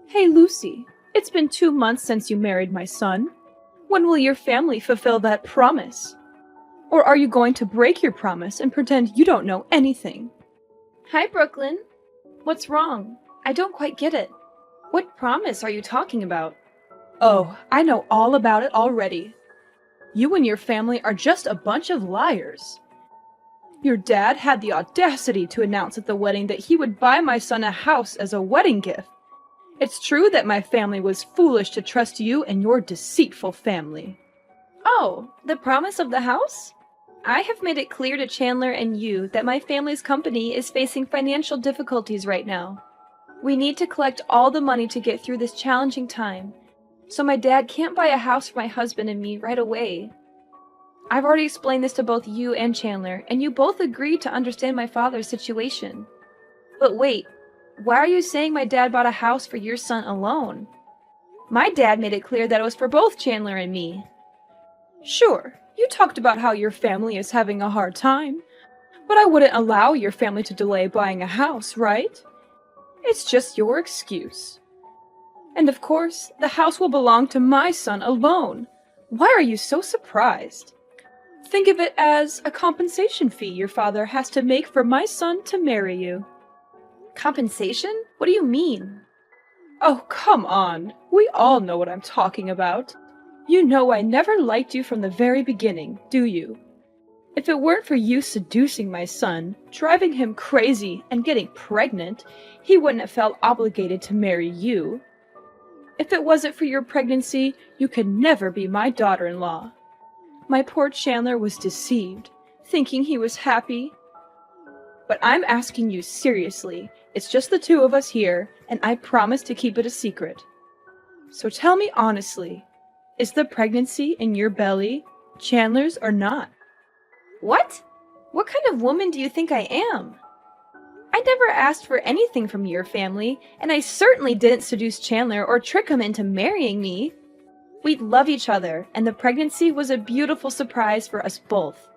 Hey Lucy, it's been 2 months since you married my son. When will your family fulfill that promise? Or are you going to break your promise and pretend you don't know anything? Hi, Brooklyn. What's wrong? I don't quite get it. What promise are you talking about? Oh, I know all about it already. You and your family are just a bunch of liars. Your dad had the audacity to announce at the wedding that he would buy my son a house as a wedding gift. It's true that my family was foolish to trust you and your deceitful family. Oh, the promise of the house? I have made it clear to Chandler and you that my family's company is facing financial difficulties right now. We need to collect all the money to get through this challenging time, so my dad can't buy a house for my husband and me right away. I've already explained this to both you and Chandler, and you both agreed to understand my father's situation. But wait, why are you saying my dad bought a house for your son alone? My dad made it clear that it was for both Chandler and me. Sure, you talked about how your family is having a hard time, but I wouldn't allow your family to delay buying a house, right? It's just your excuse. And of course, the house will belong to my son alone. Why are you so surprised? Think of it as a compensation fee your father has to make for my son to marry you. Compensation? What do you mean? Oh, come on. We all know what I'm talking about. You know I never liked you from the very beginning, do you? If it weren't for you seducing my son, driving him crazy, and getting pregnant, he wouldn't have felt obligated to marry you. If it wasn't for your pregnancy, you could never be my daughter-in-law. My poor Chandler was deceived, thinking he was happy. But I'm asking you seriously. It's just the two of us here, and I promise to keep it a secret. So tell me honestly, is the pregnancy in your belly Chandler's or not? What? What kind of woman do you think I am? I never asked for anything from your family, and I certainly didn't seduce Chandler or trick him into marrying me. We love each other, and the pregnancy was a beautiful surprise for us both.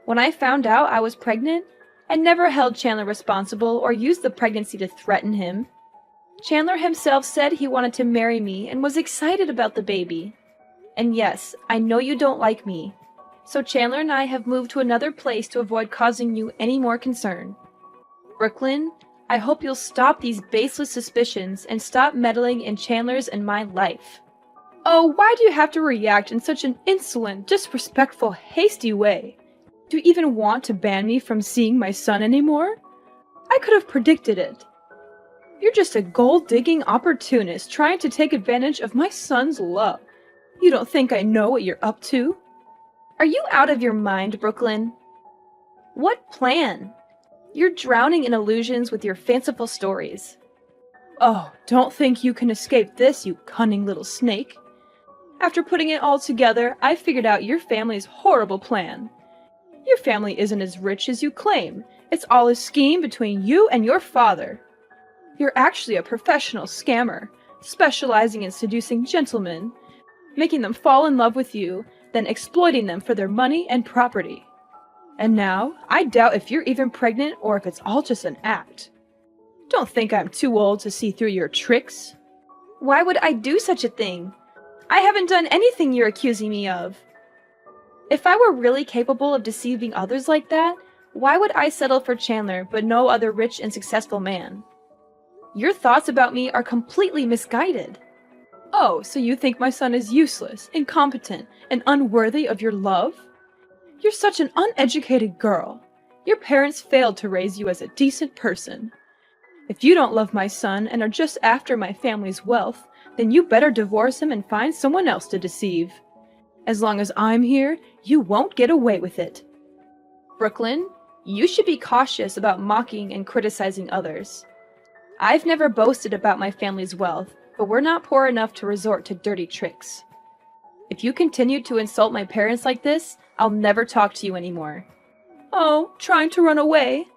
When I found out I was pregnant, I never held Chandler responsible or used the pregnancy to threaten him. Chandler himself said he wanted to marry me and was excited about the baby. And yes, I know you don't like me, so Chandler and I have moved to another place to avoid causing you any more concern. Brooklyn, I hope you'll stop these baseless suspicions and stop meddling in Chandler's and my life. Oh, why do you have to react in such an insolent, disrespectful, hasty way? Do you even want to ban me from seeing my son anymore? I could have predicted it. You're just a gold-digging opportunist trying to take advantage of my son's love. You don't think I know what you're up to? Are you out of your mind, Brooklyn? What plan? You're drowning in illusions with your fanciful stories. Oh, don't think you can escape this, you cunning little snake. After putting it all together, I figured out your family's horrible plan. Your family isn't as rich as you claim. It's all a scheme between you and your father. You're actually a professional scammer, specializing in seducing gentlemen, making them fall in love with you, then exploiting them for their money and property. And now, I doubt if you're even pregnant or if it's all just an act. Don't think I'm too old to see through your tricks. Why would I do such a thing? I haven't done anything you're accusing me of. If I were really capable of deceiving others like that, why would I settle for Chandler but no other rich and successful man? Your thoughts about me are completely misguided. Oh, so you think my son is useless, incompetent, and unworthy of your love? You're such an uneducated girl. Your parents failed to raise you as a decent person. If you don't love my son and are just after my family's wealth, then you better divorce him and find someone else to deceive. As long as I'm here, you won't get away with it. Brooklyn, you should be cautious about mocking and criticizing others. I've never boasted about my family's wealth, but we're not poor enough to resort to dirty tricks. If you continue to insult my parents like this, I'll never talk to you anymore. Oh, trying to run away?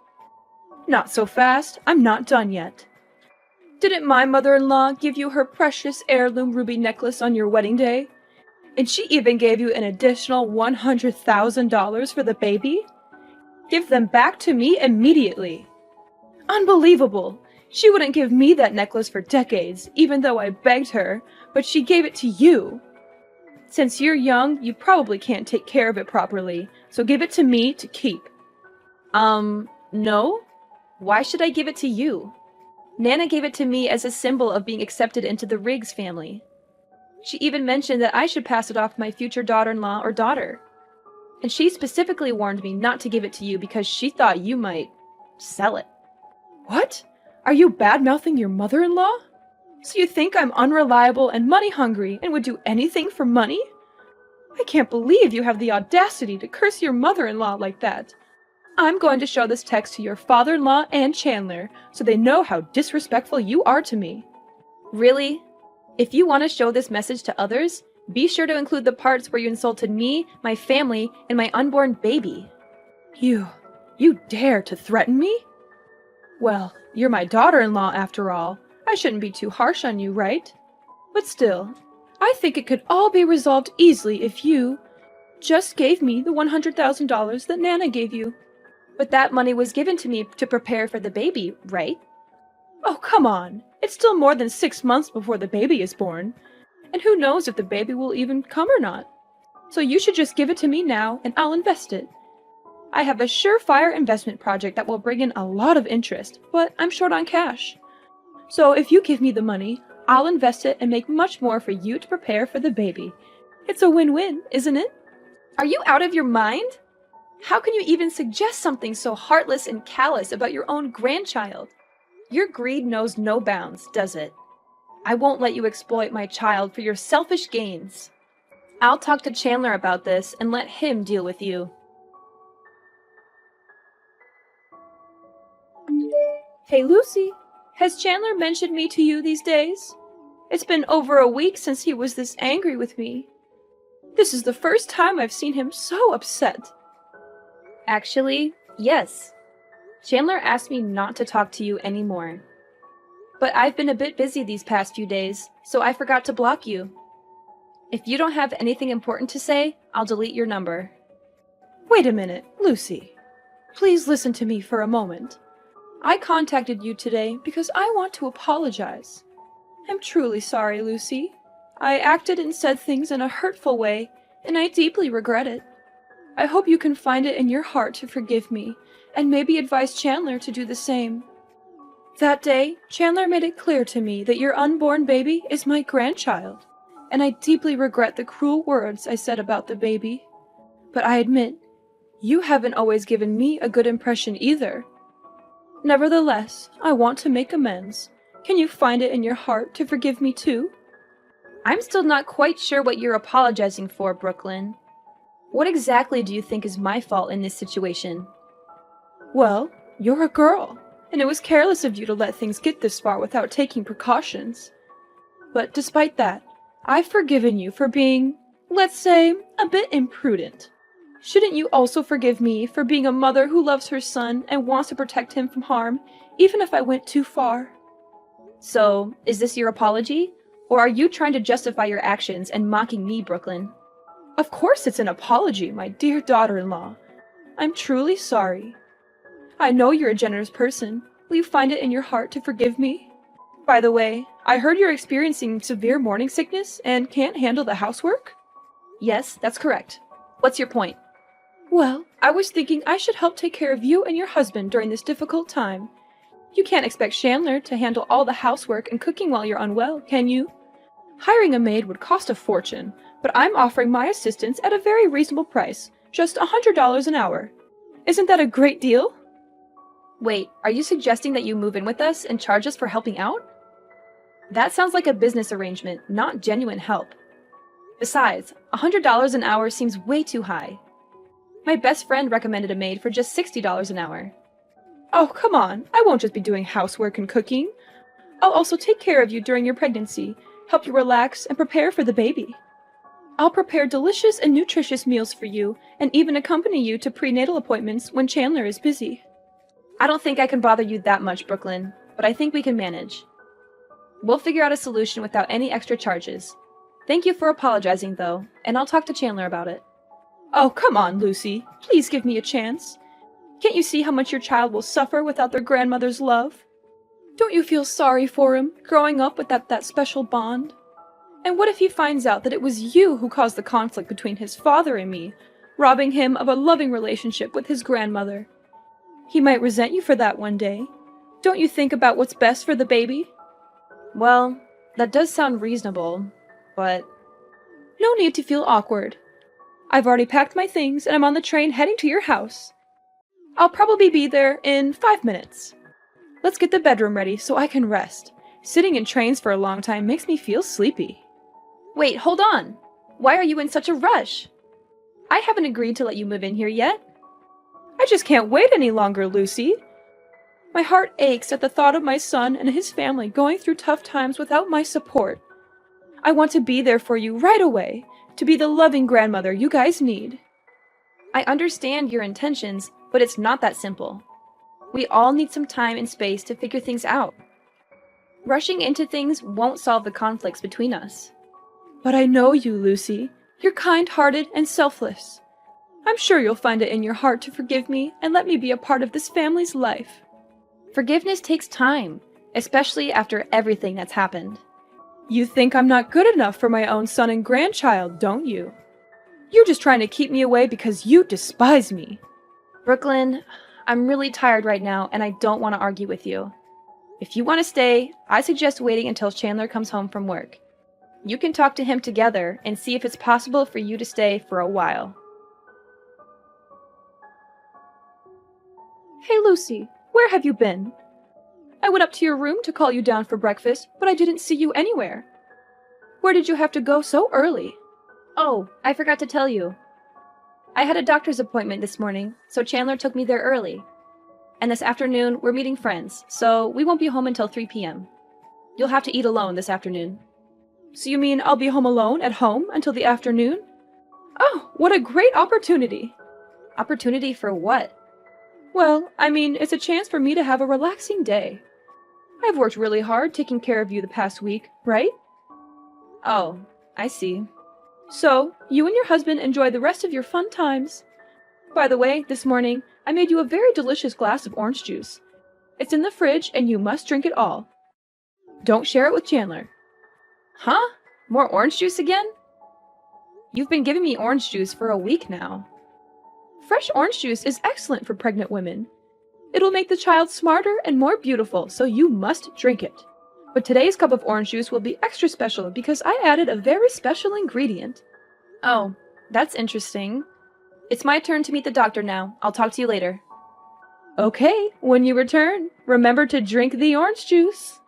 Not so fast, I'm not done yet. Didn't my mother-in-law give you her precious heirloom ruby necklace on your wedding day? And she even gave you an additional $100,000 for the baby? Give them back to me immediately. Unbelievable! She wouldn't give me that necklace for decades, even though I begged her, but she gave it to you. Since you're young, you probably can't take care of it properly, so give it to me to keep. No? Why should I give it to you? Nana gave it to me as a symbol of being accepted into the Riggs family. She even mentioned that I should pass it off to my future daughter-in-law or daughter. And she specifically warned me not to give it to you because she thought you might sell it. What? Are you bad-mouthing your mother-in-law? So you think I'm unreliable and money-hungry and would do anything for money? I can't believe you have the audacity to curse your mother-in-law like that. I'm going to show this text to your father-in-law and Chandler so they know how disrespectful you are to me. Really? If you want to show this message to others, be sure to include the parts where you insulted me, my family, and my unborn baby. You dare to threaten me? Well, you're my daughter-in-law after all. I shouldn't be too harsh on you, right? But still, I think it could all be resolved easily if you just gave me the $100,000 that Nana gave you. But that money was given to me to prepare for the baby, right? Oh, come on. It's still more than 6 months before the baby is born. And who knows if the baby will even come or not. So you should just give it to me now and I'll invest it. I have a surefire investment project that will bring in a lot of interest, but I'm short on cash. So if you give me the money, I'll invest it and make much more for you to prepare for the baby. It's a win-win, isn't it? Are you out of your mind? How can you even suggest something so heartless and callous about your own grandchild? Your greed knows no bounds, does it? I won't let you exploit my child for your selfish gains. I'll talk to Chandler about this and let him deal with you. Hey Lucy, has Chandler mentioned me to you these days? It's been over a week since he was this angry with me. This is the first time I've seen him so upset. Actually, yes. Chandler asked me not to talk to you anymore. But I've been a bit busy these past few days, so I forgot to block you. If you don't have anything important to say, I'll delete your number. Wait a minute, Lucy. Please listen to me for a moment. I contacted you today because I want to apologize. I'm truly sorry, Lucy. I acted and said things in a hurtful way, and I deeply regret it. I hope you can find it in your heart to forgive me, and maybe advise Chandler to do the same. That day, Chandler made it clear to me that your unborn baby is my grandchild, and I deeply regret the cruel words I said about the baby. But I admit, you haven't always given me a good impression either. Nevertheless, I want to make amends. Can you find it in your heart to forgive me too? I'm still not quite sure what you're apologizing for, Brooklyn. What exactly do you think is my fault in this situation? Well, you're a girl, and it was careless of you to let things get this far without taking precautions. But despite that, I've forgiven you for being, let's say, a bit imprudent. Shouldn't you also forgive me for being a mother who loves her son and wants to protect him from harm, even if I went too far? So, is this your apology? Or are you trying to justify your actions and mocking me, Brooklyn? Of course it's an apology, my dear daughter-in-law. I'm truly sorry. I know you're a generous person. Will you find it in your heart to forgive me? By the way, I heard you're experiencing severe morning sickness and can't handle the housework? Yes, that's correct. What's your point? Well, I was thinking I should help take care of you and your husband during this difficult time. You can't expect Chandler to handle all the housework and cooking while you're unwell, can you? Hiring a maid would cost a fortune, but I'm offering my assistance at a very reasonable price, just $100 an hour. Isn't that a great deal? Wait, are you suggesting that you move in with us and charge us for helping out? That sounds like a business arrangement, not genuine help. Besides, $100 an hour seems way too high. My best friend recommended a maid for just $60 an hour. Oh, come on, I won't just be doing housework and cooking. I'll also take care of you during your pregnancy, help you relax, and prepare for the baby. I'll prepare delicious and nutritious meals for you, and even accompany you to prenatal appointments when Chandler is busy. I don't think I can bother you that much, Brooklyn, but I think we can manage. We'll figure out a solution without any extra charges. Thank you for apologizing, though, and I'll talk to Chandler about it. Oh, come on, Lucy. Please give me a chance. Can't you see how much your child will suffer without their grandmother's love? Don't you feel sorry for him, growing up with that special bond? And what if he finds out that it was you who caused the conflict between his father and me, robbing him of a loving relationship with his grandmother? He might resent you for that one day. Don't you think about what's best for the baby? Well, that does sound reasonable, but... No need to feel awkward. I've already packed my things and I'm on the train heading to your house. I'll probably be there in 5 minutes. Let's get the bedroom ready so I can rest. Sitting in trains for a long time makes me feel sleepy. Wait, hold on! Why are you in such a rush? I haven't agreed to let you move in here yet. I just can't wait any longer, Lucy. My heart aches at the thought of my son and his family going through tough times without my support. I want to be there for you right away, to be the loving grandmother you guys need. I understand your intentions, but it's not that simple. We all need some time and space to figure things out. Rushing into things won't solve the conflicts between us. But I know you, Lucy. You're kind-hearted and selfless. I'm sure you'll find it in your heart to forgive me and let me be a part of this family's life. Forgiveness takes time, especially after everything that's happened. You think I'm not good enough for my own son and grandchild, don't you? You're just trying to keep me away because you despise me. Brooklyn, I'm really tired right now and I don't want to argue with you. If you want to stay, I suggest waiting until Chandler comes home from work. You can talk to him together and see if it's possible for you to stay for a while. Hey, Lucy, where have you been? I went up to your room to call you down for breakfast, but I didn't see you anywhere. Where did you have to go so early? Oh, I forgot to tell you. I had a doctor's appointment this morning, so Chandler took me there early. And this afternoon, we're meeting friends, so we won't be home until 3 p.m. You'll have to eat alone this afternoon. So you mean I'll be home alone at home until the afternoon? Oh, what a great opportunity! Opportunity for what? Well, I mean, it's a chance for me to have a relaxing day. I've worked really hard taking care of you the past week, right? Oh, I see. So, you and your husband enjoy the rest of your fun times. By the way, this morning, I made you a very delicious glass of orange juice. It's in the fridge and you must drink it all. Don't share it with Chandler. Huh? More orange juice again? You've been giving me orange juice for a week now. Fresh orange juice is excellent for pregnant women. It'll make the child smarter and more beautiful, so you must drink it. But today's cup of orange juice will be extra special because I added a very special ingredient. Oh, that's interesting. It's my turn to meet the doctor now. I'll talk to you later. Okay, when you return, remember to drink the orange juice.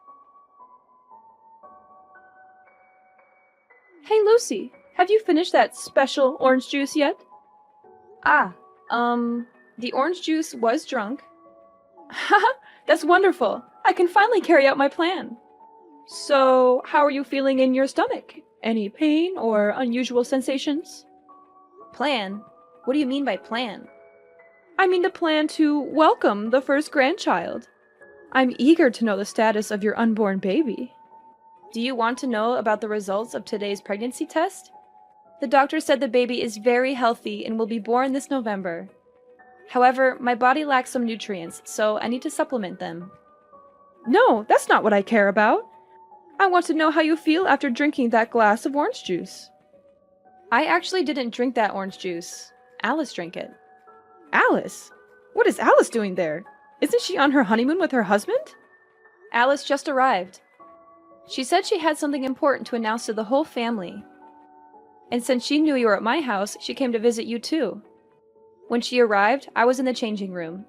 Hey, Lucy, have you finished that special orange juice yet? The orange juice was drunk. Haha, that's wonderful. I can finally carry out my plan. So, how are you feeling in your stomach? Any pain or unusual sensations? Plan? What do you mean by plan? I mean the plan to welcome the first grandchild. I'm eager to know the status of your unborn baby. Do you want to know about the results of today's pregnancy test? The doctor said the baby is very healthy and will be born this November. However, my body lacks some nutrients, so I need to supplement them. No, that's not what I care about. I want to know how you feel after drinking that glass of orange juice. I actually didn't drink that orange juice. Alice drank it. Alice? What is Alice doing there? Isn't she on her honeymoon with her husband? Alice just arrived. She said she had something important to announce to the whole family. And since she knew you were at my house, she came to visit you too. When she arrived, I was in the changing room.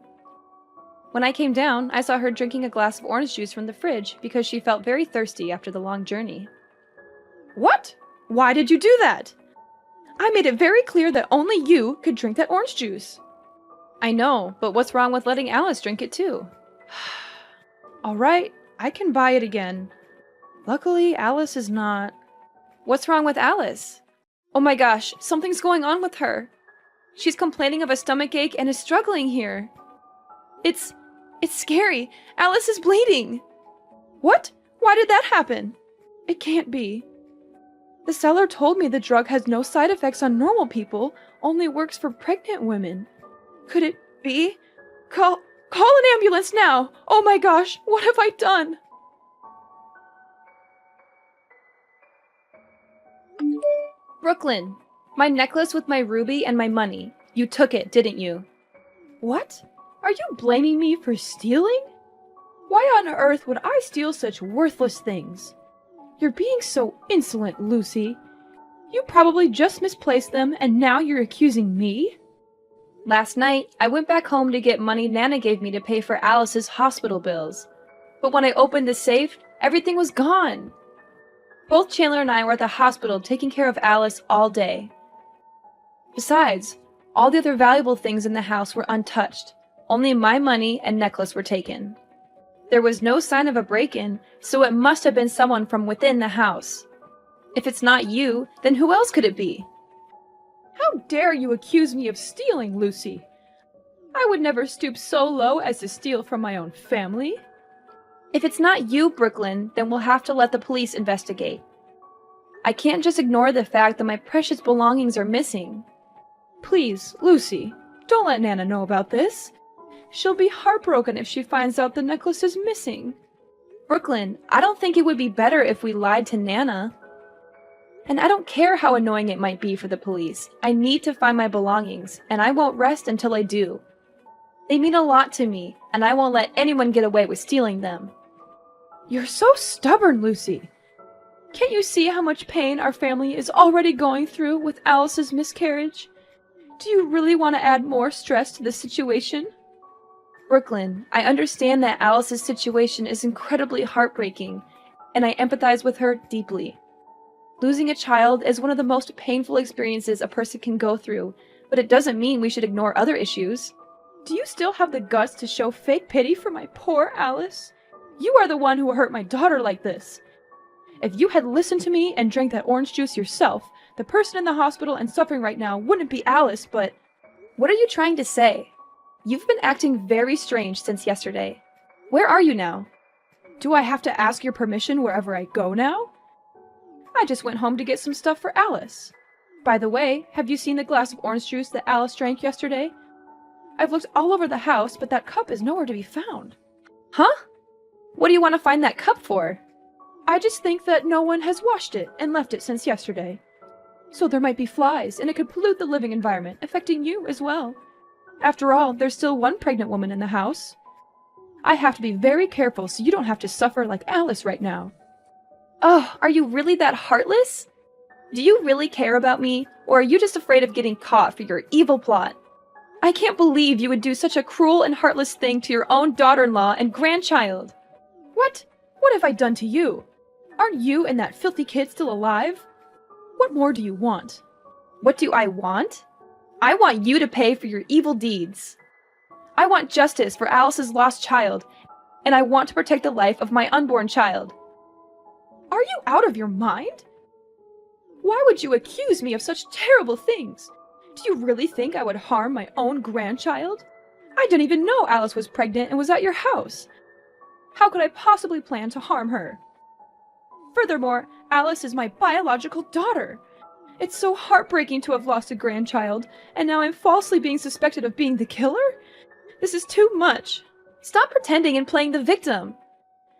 When I came down, I saw her drinking a glass of orange juice from the fridge because she felt very thirsty after the long journey. What? Why did you do that? I made it very clear that only you could drink that orange juice. I know, but what's wrong with letting Alice drink it too? All right, I can buy it again. Luckily, Alice is not... What's wrong with Alice? Oh my gosh, something's going on with her. She's complaining of a stomachache and is struggling here. It's scary. Alice is bleeding. What? Why did that happen? It can't be. The seller told me the drug has no side effects on normal people, only works for pregnant women. Could it be? Call an ambulance now! Oh my gosh, what have I done? Brooklyn, my necklace with my ruby and my money. You took it, didn't you? What? Are you blaming me for stealing? Why on earth would I steal such worthless things? You're being so insolent, Lucy. You probably just misplaced them and now you're accusing me? Last night, I went back home to get money Nana gave me to pay for Alice's hospital bills. But when I opened the safe, everything was gone. Both Chandler and I were at the hospital taking care of Alice all day. Besides, all the other valuable things in the house were untouched. Only my money and necklace were taken. There was no sign of a break-in, so it must have been someone from within the house. If it's not you, then who else could it be? How dare you accuse me of stealing, Lucy? I would never stoop so low as to steal from my own family. If it's not you, Brooklyn, then we'll have to let the police investigate. I can't just ignore the fact that my precious belongings are missing. Please, Lucy, don't let Nana know about this. She'll be heartbroken if she finds out the necklace is missing. Brooklyn, I don't think it would be better if we lied to Nana. And I don't care how annoying it might be for the police. I need to find my belongings, and I won't rest until I do. They mean a lot to me, and I won't let anyone get away with stealing them. You're so stubborn, Lucy. Can't you see how much pain our family is already going through with Alice's miscarriage? Do you really want to add more stress to the situation? Brooklyn, I understand that Alice's situation is incredibly heartbreaking, and I empathize with her deeply. Losing a child is one of the most painful experiences a person can go through, but it doesn't mean we should ignore other issues. Do you still have the guts to show fake pity for my poor Alice? You are the one who hurt my daughter like this. If you had listened to me and drank that orange juice yourself, the person in the hospital and suffering right now wouldn't be Alice, but... What are you trying to say? You've been acting very strange since yesterday. Where are you now? Do I have to ask your permission wherever I go now? I just went home to get some stuff for Alice. By the way, have you seen the glass of orange juice that Alice drank yesterday? I've looked all over the house, but that cup is nowhere to be found. Huh? What do you want to find that cup for? I just think that no one has washed it and left it since yesterday. So there might be flies, and it could pollute the living environment, affecting you as well. After all, there's still one pregnant woman in the house. I have to be very careful so you don't have to suffer like Alice right now. Oh, are you really that heartless? Do you really care about me, or are you just afraid of getting caught for your evil plot? I can't believe you would do such a cruel and heartless thing to your own daughter-in-law and grandchild. What? What have I done to you? Aren't you and that filthy kid still alive? What more do you want? What do I want? I want you to pay for your evil deeds. I want justice for Alice's lost child, and I want to protect the life of my unborn child. Are you out of your mind? Why would you accuse me of such terrible things? Do you really think I would harm my own grandchild? I didn't even know Alice was pregnant and was at your house. How could I possibly plan to harm her? Furthermore, Alice is my biological daughter. It's so heartbreaking to have lost a grandchild, and now I'm falsely being suspected of being the killer? This is too much. Stop pretending and playing the victim.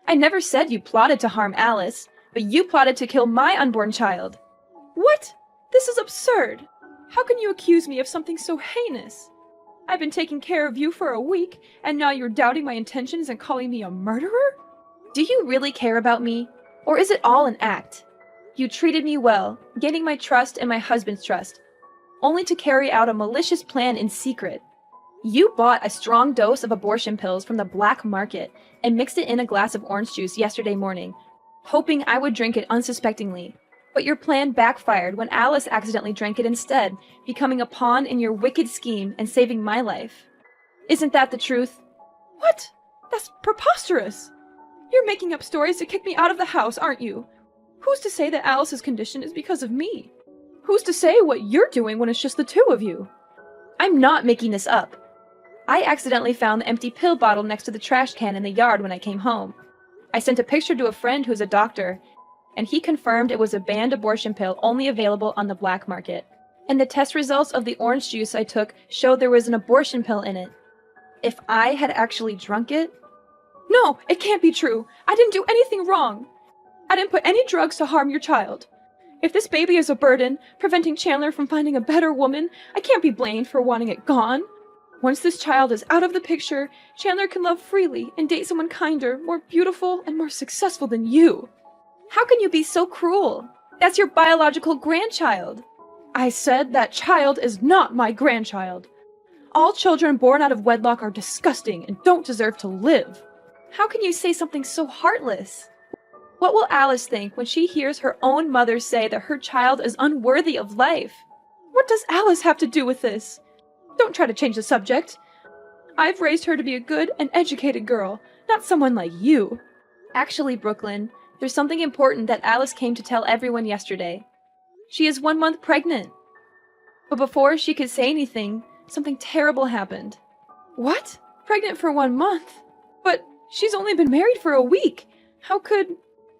I never said you plotted to harm Alice, but you plotted to kill my unborn child. What? This is absurd. How can you accuse me of something so heinous? I've been taking care of you for a week, and now you're doubting my intentions and calling me a murderer? Do you really care about me? Or is it all an act? You treated me well, gaining my trust and my husband's trust, only to carry out a malicious plan in secret. You bought a strong dose of abortion pills from the black market and mixed it in a glass of orange juice yesterday morning, hoping I would drink it unsuspectingly. But your plan backfired when Alice accidentally drank it instead, becoming a pawn in your wicked scheme and saving my life. Isn't that the truth? What? That's preposterous! You're making up stories to kick me out of the house, aren't you? Who's to say that Alice's condition is because of me? Who's to say what you're doing when it's just the two of you? I'm not making this up. I accidentally found the empty pill bottle next to the trash can in the yard when I came home. I sent a picture to a friend who's a doctor, and he confirmed it was a banned abortion pill only available on the black market. And the test results of the orange juice I took showed there was an abortion pill in it. If I had actually drunk it? No, it can't be true. I didn't do anything wrong. I didn't put any drugs to harm your child. If this baby is a burden, preventing Chandler from finding a better woman, I can't be blamed for wanting it gone. Once this child is out of the picture, Chandler can love freely and date someone kinder, more beautiful, and more successful than you. How can you be so cruel? That's your biological grandchild. I said that child is not my grandchild. All children born out of wedlock are disgusting and don't deserve to live. How can you say something so heartless? What will Alice think when she hears her own mother say that her child is unworthy of life? What does Alice have to do with this? Don't try to change the subject. I've raised her to be a good and educated girl, not someone like you. Actually, Brooklyn, there's something important that Alice came to tell everyone yesterday. She is 1 month pregnant. But before she could say anything, something terrible happened. What? Pregnant for 1 month? But she's only been married for a week. How could...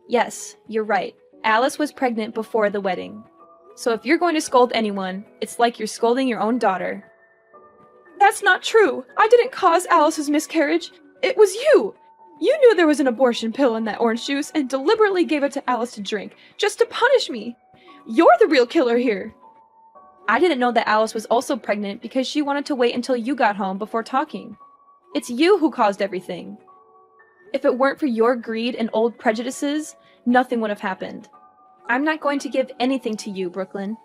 Yes, you're right. Alice was pregnant before the wedding. So if you're going to scold anyone, it's like you're scolding your own daughter. That's not true. I didn't cause Alice's miscarriage. It was you. You knew there was an abortion pill in that orange juice and deliberately gave it to Alice to drink, just to punish me. You're the real killer here. I didn't know that Alice was also pregnant because she wanted to wait until you got home before talking. It's you who caused everything. If it weren't for your greed and old prejudices, nothing would have happened. I'm not going to give anything to you, Brooklyn.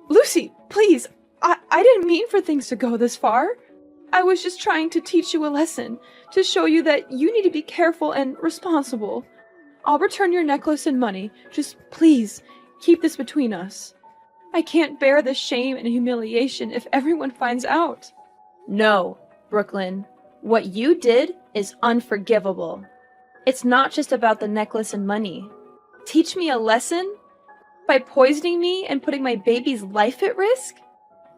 Lucy, please. I didn't mean for things to go this far. I was just trying to teach you a lesson, to show you that you need to be careful and responsible. I'll return your necklace and money. Just please, keep this between us. I can't bear the shame and humiliation if everyone finds out. No, Brooklyn. What you did is unforgivable. It's not just about the necklace and money. Teach me a lesson? By poisoning me and putting my baby's life at risk?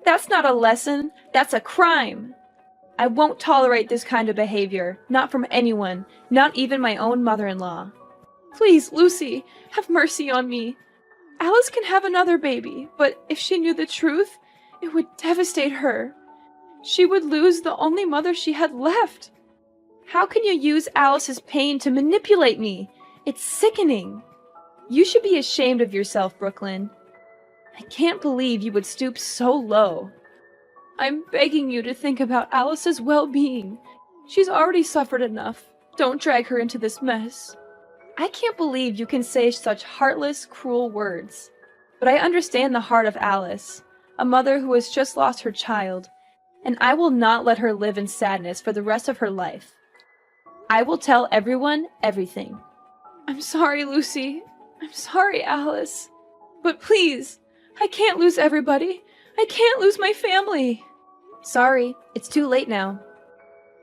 That's not a lesson, that's a crime. I won't tolerate this kind of behavior, not from anyone, not even my own mother-in-law. Please, Lucy, have mercy on me. Alice can have another baby, but if she knew the truth, it would devastate her. She would lose the only mother she had left. How can you use Alice's pain to manipulate me? It's sickening. You should be ashamed of yourself, Brooklyn. I can't believe you would stoop so low. I'm begging you to think about Alice's well-being. She's already suffered enough. Don't drag her into this mess. I can't believe you can say such heartless, cruel words. But I understand the heart of Alice, a mother who has just lost her child, and I will not let her live in sadness for the rest of her life. I will tell everyone everything. I'm sorry, Lucy. I'm sorry, Alice. But please, I can't lose everybody. I can't lose my family. Sorry, it's too late now.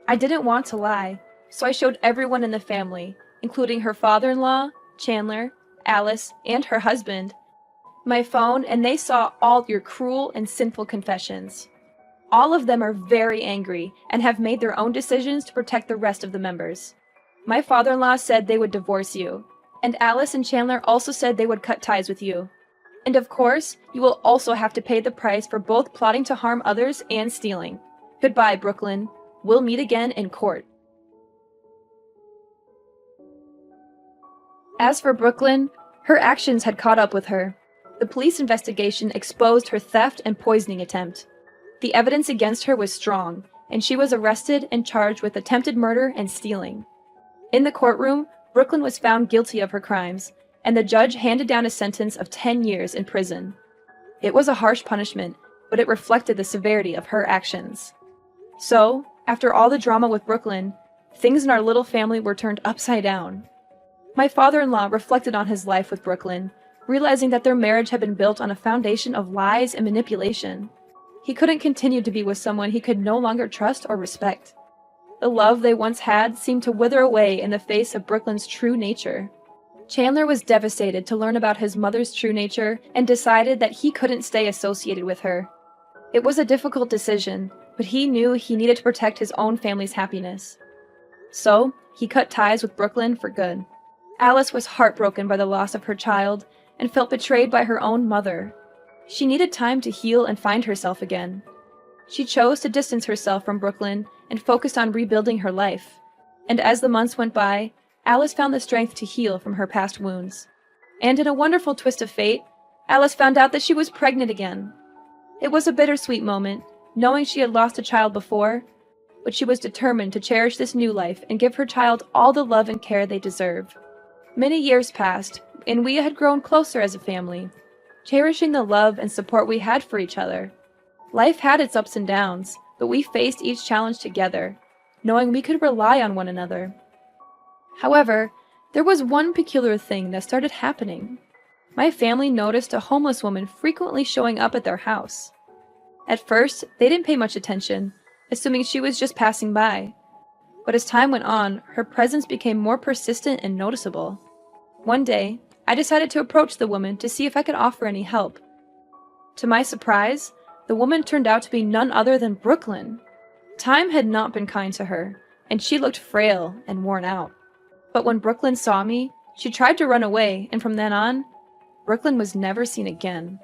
I didn't want to lie, so I showed everyone in the family, including her father-in-law, Chandler, Alice, and her husband, my phone, and they saw all your cruel and sinful confessions. All of them are very angry and have made their own decisions to protect the rest of the members. My father-in-law said they would divorce you, and Alice and Chandler also said they would cut ties with you. And of course, you will also have to pay the price for both plotting to harm others and stealing. Goodbye, Brooklyn. We'll meet again in court. As for Brooklyn, her actions had caught up with her. The police investigation exposed her theft and poisoning attempt. The evidence against her was strong, and she was arrested and charged with attempted murder and stealing. In the courtroom, Brooklyn was found guilty of her crimes, and the judge handed down a sentence of 10 years in prison. It was a harsh punishment, but it reflected the severity of her actions. So, after all the drama with Brooklyn, things in our little family were turned upside down. My father-in-law reflected on his life with Brooklyn, realizing that their marriage had been built on a foundation of lies and manipulation. He couldn't continue to be with someone he could no longer trust or respect. The love they once had seemed to wither away in the face of Brooklyn's true nature. Chandler was devastated to learn about his mother's true nature and decided that he couldn't stay associated with her. It was a difficult decision, but he knew he needed to protect his own family's happiness. So, he cut ties with Brooklyn for good. Alice was heartbroken by the loss of her child and felt betrayed by her own mother. She needed time to heal and find herself again. She chose to distance herself from Brooklyn and focused on rebuilding her life. And as the months went by, Alice found the strength to heal from her past wounds. And in a wonderful twist of fate, Alice found out that she was pregnant again. It was a bittersweet moment, knowing she had lost a child before, but she was determined to cherish this new life and give her child all the love and care they deserve. Many years passed, and we had grown closer as a family, cherishing the love and support we had for each other. Life had its ups and downs, but we faced each challenge together, knowing we could rely on one another. However, there was one peculiar thing that started happening. My family noticed a homeless woman frequently showing up at their house. At first, they didn't pay much attention, assuming she was just passing by. But as time went on, her presence became more persistent and noticeable. One day, I decided to approach the woman to see if I could offer any help. To my surprise, the woman turned out to be none other than Brooklyn. Time had not been kind to her, and she looked frail and worn out. But when Brooklyn saw me, she tried to run away, and from then on, Brooklyn was never seen again.